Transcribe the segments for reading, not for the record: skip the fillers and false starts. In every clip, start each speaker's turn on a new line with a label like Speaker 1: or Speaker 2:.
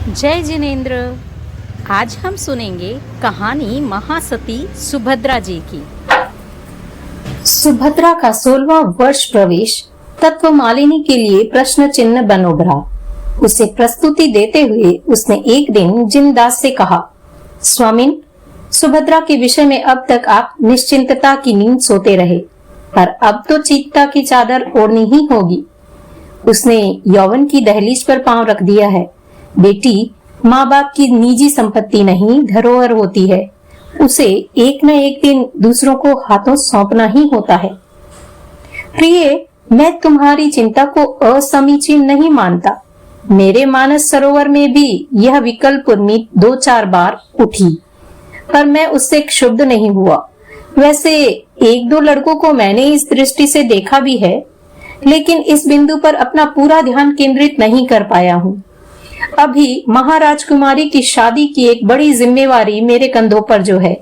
Speaker 1: जय जिनेन्द्र। आज हम सुनेंगे कहानी महासती सुभद्रा जी की।
Speaker 2: सुभद्रा का 16वां वर्ष प्रवेश तत्व मालिनी के लिए प्रश्न चिन्ह बन उभरा। उसे प्रस्तुति देते हुए उसने एक दिन जिनदास से कहा, स्वामिन, सुभद्रा के विषय में अब तक आप निश्चिंतता की नींद सोते रहे, पर अब तो चिंता की चादर ओढ़नी ही होगी। उसने यौवन की दहलीज पर पांव रख दिया है। बेटी माँ बाप की निजी संपत्ति नहीं, धरोहर होती है। उसे एक न एक दिन दूसरों को हाथों सौंपना ही होता है। प्रिय, मैं तुम्हारी चिंता को असमीचीन नहीं मानता। मेरे मानस सरोवर में भी यह विकल्प 2-4 बार उठी, पर मैं उससे क्षुब्ध नहीं हुआ। वैसे 1-2 लड़कों को मैंने इस दृष्टि से देखा भी है, लेकिन इस बिंदु पर अपना पूरा ध्यान केंद्रित नहीं कर पाया हूँ। अभी महाराजकुमारी की शादी की एक बड़ी जिम्मेवारी मेरे कंधों पर जो है,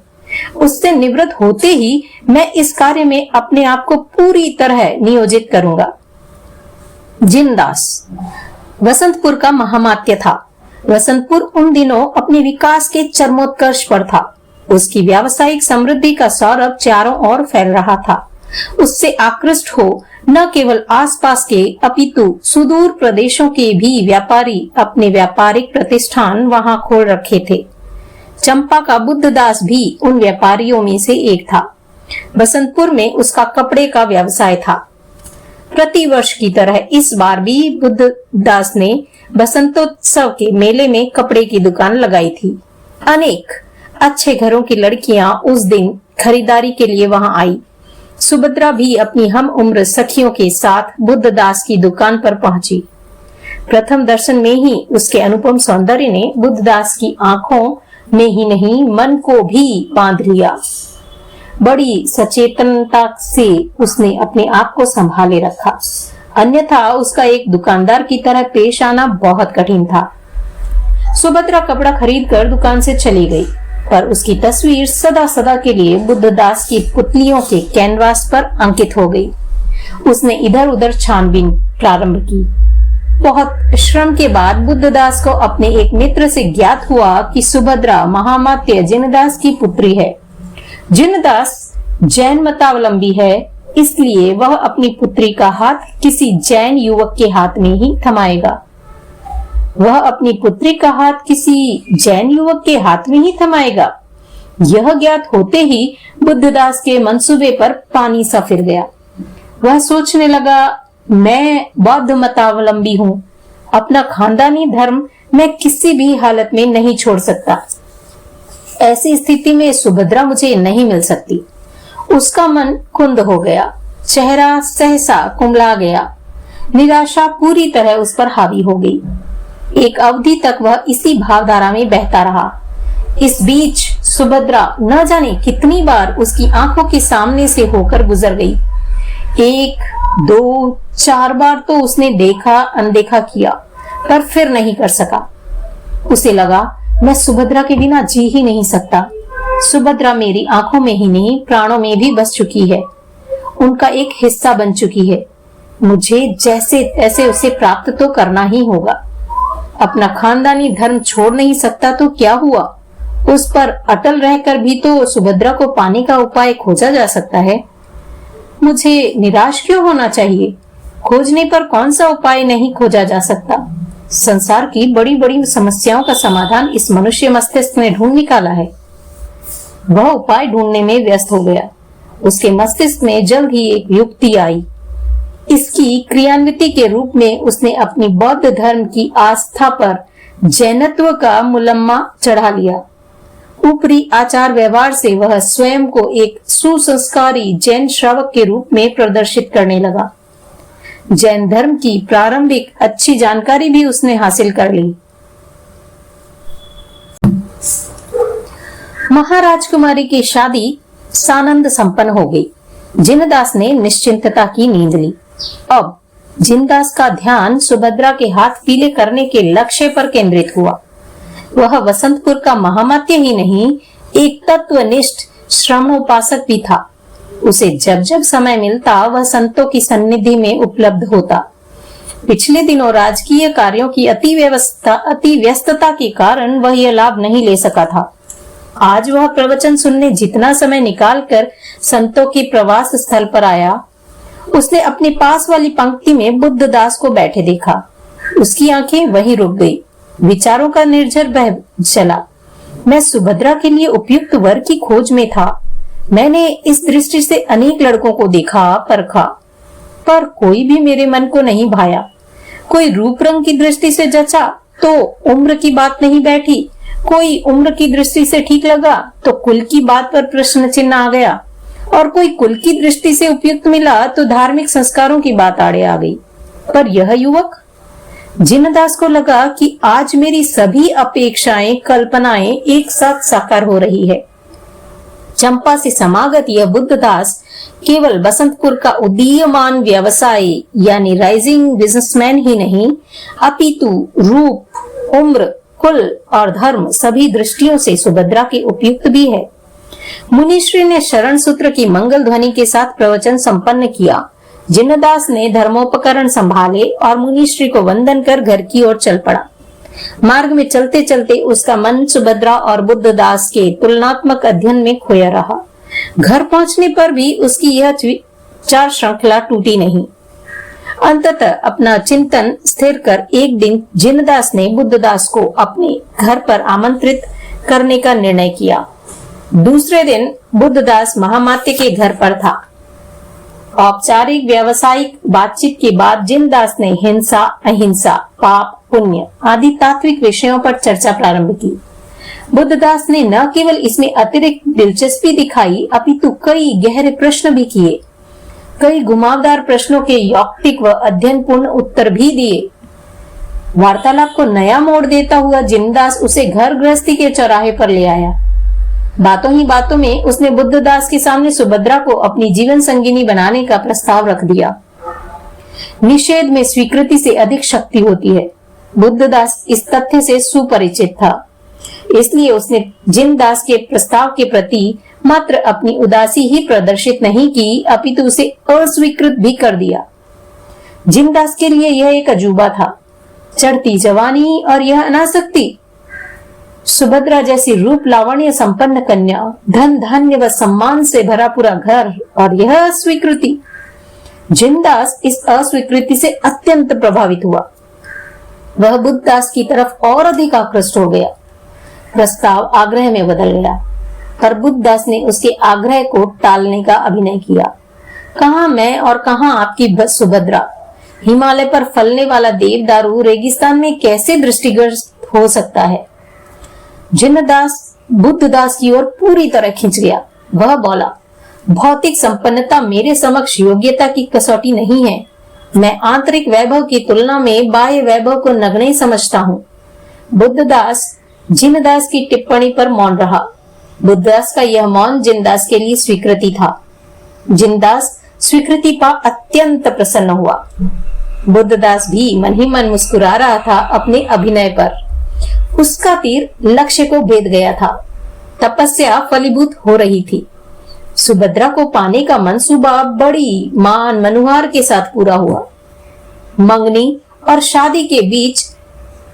Speaker 2: उससे निवृत्त होते ही मैं इस कार्य में अपने आप को पूरी तरह नियोजित करूंगा। जिनदास। वसंतपुर का महामात्य था। वसंतपुर उन दिनों अपने विकास के चरमोत्कर्ष पर था। उसकी व्यावसायिक समृद्धि का सौरभ चारों ओर फैल रहा था। उससे आकृष्ट हो न केवल आसपास के अपितु सुदूर प्रदेशों के भी व्यापारी अपने व्यापारिक प्रतिष्ठान वहां खोल रखे थे। चंपा का बुद्धदास भी उन व्यापारियों में से एक था। बसंतपुर में उसका कपड़े का व्यवसाय था। प्रतिवर्ष की तरह इस बार भी बुद्धदास ने बसंतोत्सव के मेले में कपड़े की दुकान लगाई थी। अनेक अच्छे घरों की लड़कियां उस दिन खरीदारी के लिए वहां आई। सुभद्रा भी अपनी हम उम्र सखियों के साथ बुद्धदास की दुकान पर पहुंची। प्रथम दर्शन में ही उसके अनुपम सौंदर्य ने बुद्धदास की आंखों में ही नहीं, मन को भी बांध लिया। बड़ी सचेतनता से उसने अपने आप को संभाले रखा, अन्यथा उसका एक दुकानदार की तरह पेश आना बहुत कठिन था। सुभद्रा कपड़ा खरीदकर दुकान से चली गई, पर उसकी तस्वीर सदा सदा के लिए बुद्धदास की पुतलियों के कैनवास पर अंकित हो गई। उसने इधर उधर छानबीन प्रारंभ की। बहुत श्रम के बाद बुद्धदास को अपने एक मित्र से ज्ञात हुआ कि सुभद्रा महामात्य जिनदास की पुत्री है। जिनदास जैन मतावलंबी है, इसलिए वह अपनी पुत्री का हाथ किसी जैन युवक के हाथ में ही थमाएगा। वह अपनी पुत्री का हाथ किसी जैन युवक के हाथ में ही थमाएगा। यह ज्ञात होते ही बुद्धदास के मंसूबे पर पानी सा फिर गया। वह सोचने लगा, मैं बौद्ध मतावलंबी हूँ, अपना खानदानी धर्म मैं किसी भी हालत में नहीं छोड़ सकता। ऐसी स्थिति में सुभद्रा मुझे नहीं मिल सकती। उसका मन कुंद हो गया, चेहरा सहसा कुंबला गया। निराशा पूरी तरह उस पर हावी हो गई। एक अवधि तक वह इसी भावधारा में बहता रहा। इस बीच सुभद्रा न जाने कितनी बार उसकी आंखों के सामने से होकर गुजर गई। 1-2-4 बार तो उसने देखा अनदेखा किया, पर फिर नहीं कर सका। उसे लगा, मैं सुभद्रा के बिना जी ही नहीं सकता। सुभद्रा मेरी आंखों में ही नहीं, प्राणों में भी बस चुकी है, उनका एक हिस्सा बन चुकी है। मुझे जैसे तैसे उसे प्राप्त तो करना ही होगा। अपना खानदानी धर्म छोड़ नहीं सकता तो क्या हुआ, उस पर अटल रहकर भी तो सुभद्रा को पाने का उपाय खोजा जा सकता है। मुझे निराश क्यों होना चाहिए? खोजने पर कौन सा उपाय नहीं खोजा जा सकता। संसार की बड़ी बड़ी समस्याओं का समाधान इस मनुष्य मस्तिष्क ने ढूंढ निकाला है। वह उपाय ढूंढने में व्यस्त हो गया। उसके मस्तिष्क में जल्द ही एक युक्ति आई। इसकी क्रियान्विति के रूप में उसने अपनी बौद्ध धर्म की आस्था पर जैनत्व का मुलम्मा चढ़ा लिया। ऊपरी आचार व्यवहार से वह स्वयं को एक सुसंस्कारी जैन श्रावक के रूप में प्रदर्शित करने लगा। जैन धर्म की प्रारंभिक अच्छी जानकारी भी उसने हासिल कर ली। महाराजकुमारी की शादी सानंद संपन्न हो गई। जिनदास ने निश्चिंतता की नींद ली। अब जिनदास का ध्यान सुभद्रा के हाथ पीले करने के लक्ष्य पर केंद्रित हुआ। वह वसंतपुर का महामात्य ही नहीं, एक तत्वनिष्ठ श्रमणोपासक भी था। उसे जब जब समय मिलता वह संतों की सन्निधि में उपलब्ध होता। पिछले दिनों राजकीय कार्यों की अति व्यस्तता के कारण वह यह लाभ नहीं ले सका था। आज वह प्रवचन सुनने जितना समय निकालकर संतों के प्रवास स्थल पर आया, उसने अपने पास वाली पंक्ति में बुद्धदास को बैठे देखा। उसकी आंखें वहीं रुक गई। विचारों का निर्झर बह चला। मैं सुभद्रा के लिए उपयुक्त वर की खोज में था। मैंने इस दृष्टि से अनेक लड़कों को देखा, परखा, पर कोई भी मेरे मन को नहीं भाया। कोई रूप रंग की दृष्टि से जचा तो उम्र की बात नहीं बैठी, कोई उम्र की दृष्टि से ठीक लगा तो कुल की बात पर प्रश्न चिन्ह आ गया, और कोई कुल की दृष्टि से उपयुक्त मिला तो धार्मिक संस्कारों की बात आड़े आ गई। पर यह युवक, जिनदास को लगा कि आज मेरी सभी अपेक्षाएं, कल्पनाएं एक साथ साकार हो रही है। चंपा से समागत यह बुद्धदास केवल बसंतपुर का उदीयमान व्यवसायी यानी राइजिंग बिजनेसमैन ही नहीं, अपितु रूप, उम्र, कुल और धर्म सभी दृष्टियों से सुभद्रा के उपयुक्त भी है। मुनिश्री ने शरण सूत्र की मंगल ध्वनि के साथ प्रवचन संपन्न किया। जिनदास ने धर्मोपकरण संभाले और मुनिश्री को वंदन कर घर की ओर चल पड़ा। मार्ग में चलते चलते उसका मन सुभद्रा और बुद्धदास के तुलनात्मक अध्ययन में खोया रहा। घर पहुंचने पर भी उसकी यह विचार श्रृंखला टूटी नहीं। अंततः अपना चिंतन स्थिर कर एक दिन जिनदास ने बुद्धदास को अपने घर पर आमंत्रित करने का निर्णय किया। दूसरे दिन बुद्धदास महामात्य के घर पर था। औपचारिक व्यावसायिक बातचीत के बाद जिनदास ने हिंसा, अहिंसा, पाप, पुण्य आदि तात्विक विषयों पर चर्चा प्रारंभ की। बुद्धदास ने न केवल इसमें अतिरिक्त दिलचस्पी दिखाई, अपितु कई गहरे प्रश्न भी किए। कई घुमावदार प्रश्नों के यौक्तिक व अध्ययनपूर्ण उत्तर भी दिए। वार्तालाप को नया मोड़ देता हुआ जिनदास उसे घर गृहस्थी के चौराहे पर ले आया। बातों ही बातों में उसने बुद्धदास के सामने सुभद्रा को अपनी जीवन संगिनी बनाने का प्रस्ताव रख दिया। निषेध में स्वीकृति से अधिक शक्ति होती है। बुद्धदास इस तथ्य से सुपरिचित था, इसलिए उसने जिनदास के प्रस्ताव के प्रति मात्र अपनी उदासी ही प्रदर्शित नहीं की, अपितु उसे अस्वीकृत भी कर दिया। जिनदास के लिए यह एक अजूबा था। चढ़ती जवानी और यह अनासक्ति, सुभद्रा जैसी रूप लावण्य संपन्न कन्या, धन धान्य व सम्मान से भरा पूरा घर, और यह अस्वीकृति। जिनदास इस अस्वीकृति से अत्यंत प्रभावित हुआ। वह बुद्धदास की तरफ और अधिक आकृष्ट हो गया। प्रस्ताव आग्रह में बदल गया, पर बुद्धदास ने उसके आग्रह को टालने का अभिनय किया। कहां मैं और कहां आपकी सुभद्रा। हिमालय पर फलने वाला देवदारू रेगिस्तान में कैसे दृष्टिगत हो सकता है। जिनदास बुद्धदास की ओर पूरी तरह खिंच गया। वह बोला, भौतिक संपन्नता मेरे समक्ष योग्यता की कसौटी नहीं है। मैं आंतरिक वैभव की तुलना में बाह्य वैभव को नगण्य समझता हूँ। बुद्धदास जिनदास की टिप्पणी पर मौन रहा। बुद्धदास का यह मौन जिनदास के लिए स्वीकृति था। जिनदास स्वीकृति पा अत्यंत प्रसन्न हुआ। बुद्धदास भी मन ही मन मुस्कुरा रहा था अपने अभिनय पर। उसका तीर लक्ष्य को भेद गया था। तपस्या फलीभूत हो रही थी। सुभद्रा को पाने का मंसूबा बड़ी मान मनुहार के साथ पूरा हुआ। मंगनी और शादी के बीच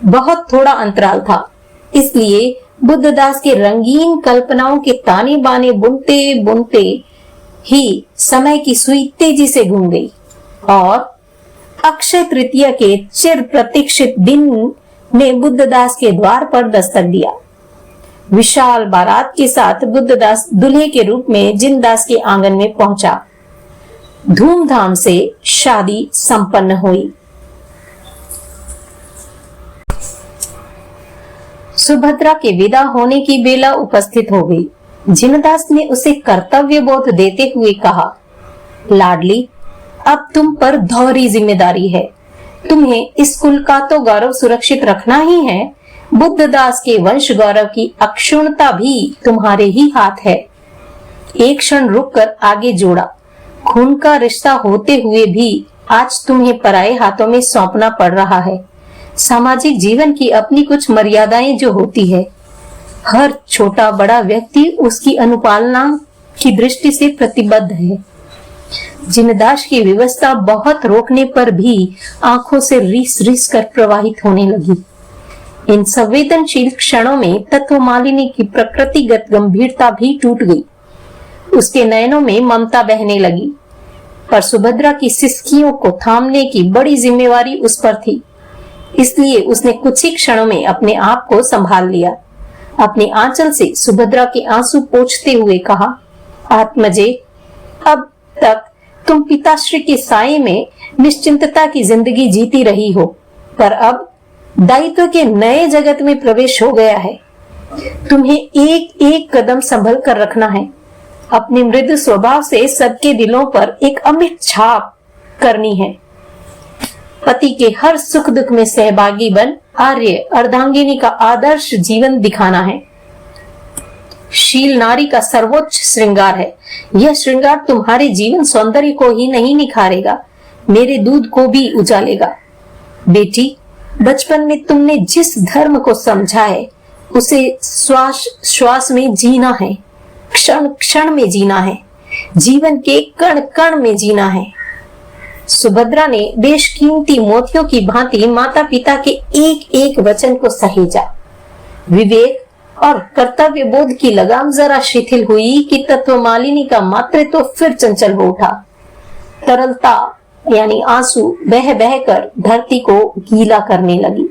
Speaker 2: बहुत थोड़ा अंतराल था, इसलिए बुद्धदास के रंगीन कल्पनाओं के ताने बाने बुनते बुनते ही समय की सुई तेजी से घूम गई और अक्षय तृतीया के चिर प्रतीक्षित दिन ने बुद्धदास के द्वार पर दस्तक दिया। विशाल बारात के साथ बुद्धदास दूल्हे के रूप में जिनदास के आंगन में पहुंचा। धूमधाम से शादी संपन्न हुई। सुभद्रा के विदा होने की बेला उपस्थित हो गई। जिनदास ने उसे कर्तव्य बोध देते हुए कहा, लाडली, अब तुम पर दोहरी जिम्मेदारी है। तुम्हें इस कुल का तो गौरव सुरक्षित रखना ही है, बुद्धदास के वंश गौरव की अक्षुण्णता भी तुम्हारे ही हाथ है। एक क्षण रुककर आगे जोड़ा। खून का रिश्ता होते हुए भी आज तुम्हें पराये हाथों में सौंपना पड़ रहा है। सामाजिक जीवन की अपनी कुछ मर्यादाएं जो होती है, हर छोटा बड़ा व्यक्ति उसकी अनुपालना की दृष्टि से प्रतिबद्ध है। जिनदास की व्यवस्था बहुत रोकने पर भी आंखों से रीस रीस कर प्रवाहित होने लगी। इन संवेदनशील क्षणों में तत्व मालिनी की प्रकृतिगत गंभीरता भी टूट गई। उसके नयनों में ममता बहने लगी, पर सुभद्रा की सिसकियों को थामने की बड़ी जिम्मेवारी उस पर थी। इसलिए उसने कुछ ही क्षणों में अपने आप को संभाल लिया। अपने आंचल से सुभद्रा के आंसू पोंछते हुए कहा, आत्मजे, अब तक तुम पिताश्री के साये में निश्चिंतता की जिंदगी जीती रही हो, पर अब दायित्व के नए जगत में प्रवेश हो गया है। तुम्हें एक एक कदम संभल कर रखना है। अपने मृदु स्वभाव से सबके दिलों पर एक अमिट छाप करनी है। पति के हर सुख दुख में सहभागी बन आर्य अर्धांगिनी का आदर्श जीवन दिखाना है। शील नारी का सर्वोच्च श्रृंगार है। यह श्रृंगार तुम्हारे जीवन सौंदर्य को ही नहीं निखारेगा, मेरे दूध को भी उजालेगा। बेटी, बचपन में तुमने जिस धर्म को समझा है उसे श्वास श्वास में जीना है, क्षण क्षण में जीना है, जीवन के कण कण में जीना है। सुभद्रा ने बेशकीमती मोतियों की भांति माता पिता के एक एक वचन को सहेजा। विवेक और कर्तव्य बोध की लगाम जरा शिथिल हुई कि तत्व मालिनी का मातृत्व फिर चंचल हो उठा। तरलता यानी आंसू बह बह कर धरती को गीला करने लगी।